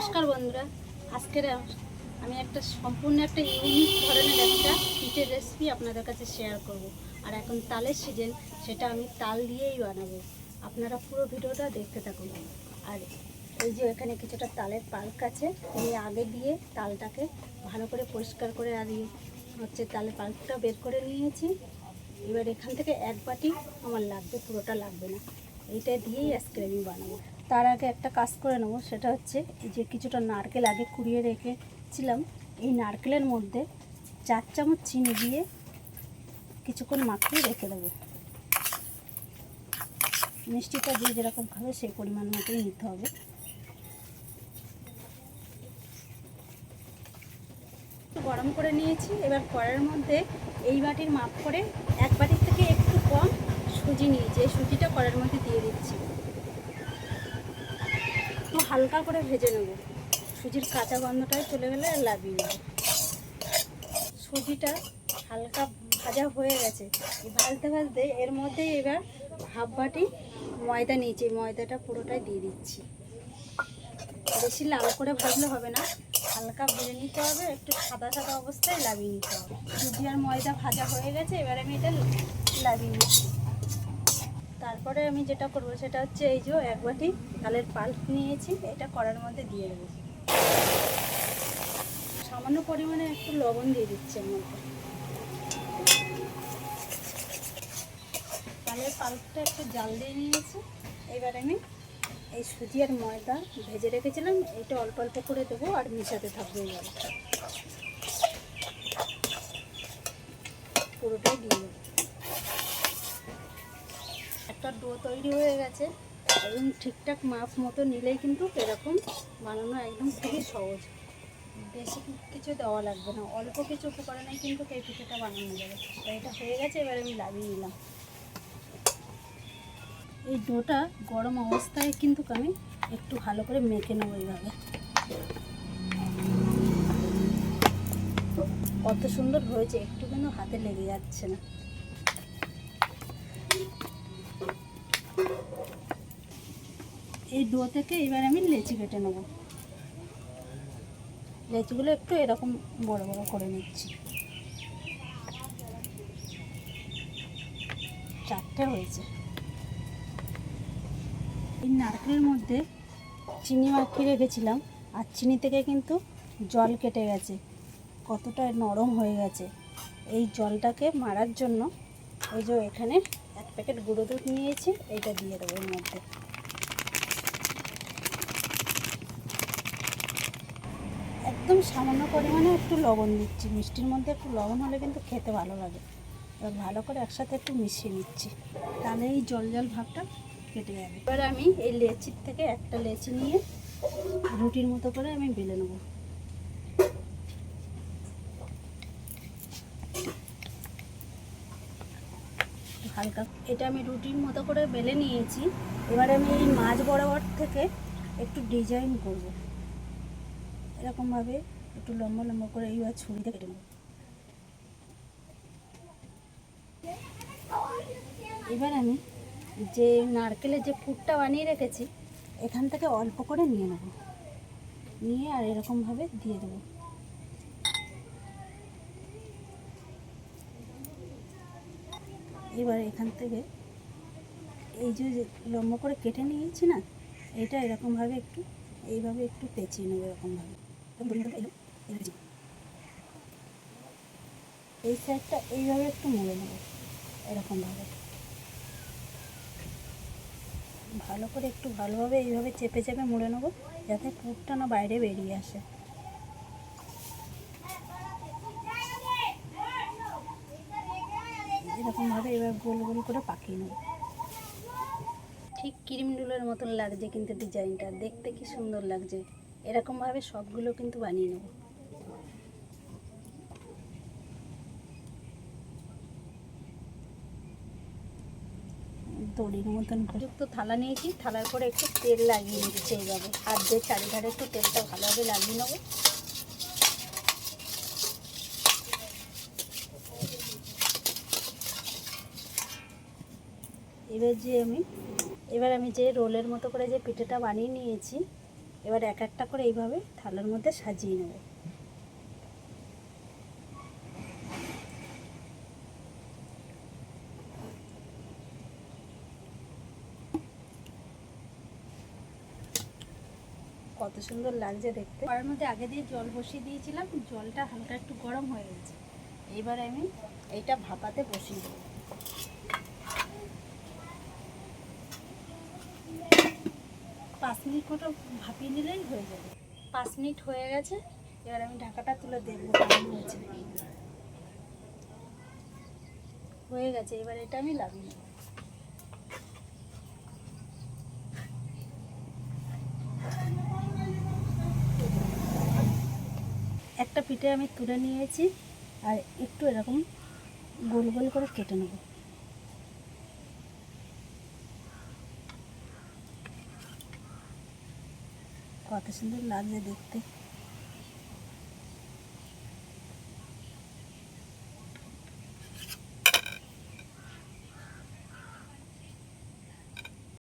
নমস্কার বন্ধুরা, আজকের আমি সম্পূর্ণ একটা ইউনিক ধরনের একটা পিঠের রেসিপি আপনাদের কাছে শেয়ার করব। আর এখন তালের সিজন, সেটা আমি তাল দিয়েই বানাবো। আপনারা পুরো ভিডিওটা দেখতে থাকুন। আর এই যে এখানে কিছুটা তালের পাল্প আছে, আমি আগে দিয়ে তালটাকে ভালো করে পরিষ্কার করে আর তালের পাল্পটা বের করে নিয়েছি। এবার এখান থেকে এক বাটি আমার লাগবে, পুরোটা লাগবে না। এইটা দিয়েই আজকে আমি বানাবো। তার আগে একটা কাজ করে নেবো, সেটা হচ্ছে এই যে কিছুটা নারকেল আগে কুড়িয়ে রেখেছিলাম, এই নারকেলের মধ্যে 4 চামচ চিনি দিয়ে কিছুক্ষণ মাখিয়ে রেখে দেবো। মিষ্টিটা যে যেরকম খাবে সেই পরিমাণ মতোই নিতে হবে। গরম করে নিয়েছি। এবার কড়াইয়ের মধ্যে এই বাটির মাপ করে এক বাটির থেকে একটু কম সুজি নিয়েছি, এই সুজিটা কড়াইয়ের মধ্যে দিয়ে দিচ্ছি। একটু হালকা করে ভেজে নেব, সুজির কাঁচা গন্ধটাই চলে গেলে লাভিয়ে নেব। সুজিটা হালকা ভাজা হয়ে গেছে। ভাজতে ভাজতে এর মধ্যেই এবার হাফ বাটি ময়দা নিয়েছি, ময়দাটা পুরোটাই দিয়ে দিচ্ছি। বেশি লাল করে ভাজলে হবে না, হালকা ভেজে নিতে হবে, একটু সাদা সাদা অবস্থায় লাভিয়ে নিতে হবে। সুজি আর ময়দা ভাজা হয়ে গেছে, এবার আমি এটা লাভিয়ে নিচ্ছি। তারপরে আমি যেটা করব সেটা হচ্ছে এই যে এক বাটি তালের পাল্প নিয়েছি, এটা কড়ার মধ্যে দিয়ে দেবো। সামান্য পরিমাণে একটু লবণ দিয়ে দিচ্ছি এর মধ্যে। তালের পাল্পটা একটু জাল দিয়ে নিয়েছি। এবার আমি এই সুজি আর ময়দা ভেজে রেখেছিলাম, এটা অল্প অল্প করে দেবো আর মিশাতে থাকবো। এবার পুরোটাই দিয়ে দেবো। একটা ডো তৈরি হয়ে গেছে, একদম ঠিকঠাক মাপ মতো নিলেই কিন্তু এরকম বানানো একদম খুবই সহজ। বেশি কিছু দেওয়া লাগবে না, অল্প কিছু উপকরণে কিন্তু এই পিঠাটা বানানো যাবে। তাই এটা হয়ে গেছে, এবার আমি লাভিয়ে নিলাম। এই ডোটা গরম অবস্থায় কিন্তু আমি একটু ভালো করে মেখে নেবো। এইভাবে কত সুন্দর হয়েছে, একটু কিন্তু হাতে লেগে যাচ্ছে না। এই ডো থেকে এবার আমি লেচি কেটে নেব। লেচিগুলো একটু এরকম বড় বড় করে নিচ্ছি। 4টে হয়েছে। এই নারকেলের মধ্যে চিনি মাখিয়ে রেখেছিলাম, আর চিনি থেকে কিন্তু জল কেটে গেছে, কতটা নরম হয়ে গেছে। এই জলটাকে মারার জন্য এই যে এখানে 1 প্যাকেট গুঁড়ো দুধ নিয়েছি, এইটা দিয়ে দেবো এর মধ্যে। একদম সামান্য পরিমাণে একটু লবণ দিচ্ছি, মিষ্টির মধ্যে একটু লবণ হলে কিন্তু খেতে ভালো লাগে। এবার ভালো করে একসাথে একটু মিশিয়ে নিচ্ছি, তাহলে এই জল জল ভাবটা কেটে যাবে। এবার আমি এই লেচির থেকে একটা লেচি নিয়ে রুটির মতো করে আমি বেলে নেব। হালকা এটা আমি রুটির মতো করে বেলে নিয়েছি। এবার আমি এই মাঝ বরাবর থেকে একটু ডিজাইন করব, এরকমভাবে একটু লম্বা লম্বা করে এইবার ছুরিতে কেটে নেব। এবার আমি যে নারকেলের যে পুরটা বানিয়ে রেখেছি, এখান থেকে অল্প করে নিয়ে নেব, নিয়ে আর এরকমভাবে দিয়ে দেবো। এবার এখান থেকে এই যে লম্বা করে কেটে নিয়েছি না, এটা এরকমভাবে একটু এইভাবে একটু পেঁচিয়ে নেবো। এরকমভাবে এই সাইডটা এইভাবে একটু মুড়ে নেবো, এরকমভাবে ভালো করে একটু ভালোভাবে এইভাবে চেপে চেপে মুড়ে নেবো, যাতে পুরটা না বাইরে বেরিয়ে আসে। এরকমভাবে এবার গোল গোল করে পাকিয়ে নেব। ঠিক ক্রিম রোলের মতন লাগছে কিন্তু ডিজাইনটা দেখতে কি সুন্দর লাগছে। এরকমভাবে সবগুলো কিন্তু বানিয়ে নেব। দড়ির মতন যুক্ত থালা নিয়েছি, থালার পরে একটু তেল লাগিয়ে নিচ্ছি। এইভাবে হাত দিয়ে চারিধারে একটু তেলটা ভালোভাবে লাগিয়ে নেব। এবার আমি যে রোলের মতো করে যে পিঠাটা বানিয়ে নিয়েছি, এবার এক একটা করে এইভাবে থালার মধ্যে সাজিয়ে নেব। কত সুন্দর লাগছে দেখতে। কড়াইয়ের মধ্যে আগে দিয়ে জল বসিয়ে দিয়েছিলাম, জলটা হালকা একটু গরম হয়ে গেছে। এইবার আমি এইটা ভাপাতে বসিয়ে দেবো। 5 মিনিট মতো ভাপিয়ে নিলেই হয়ে যাবে। 5 মিনিট হয়ে গেছে, এবার আমি ঢাকাটা তুলে দেখবো কেমন হয়েছে। হয়ে গেছে, এবার এটা আমি লাগিয়ে নেব। একটা পিঠে আমি তুলে নিয়েছি, আর একটু এরকম গোল গোল করে কেটে নেব। কত সুন্দর লাগছে দেখতে।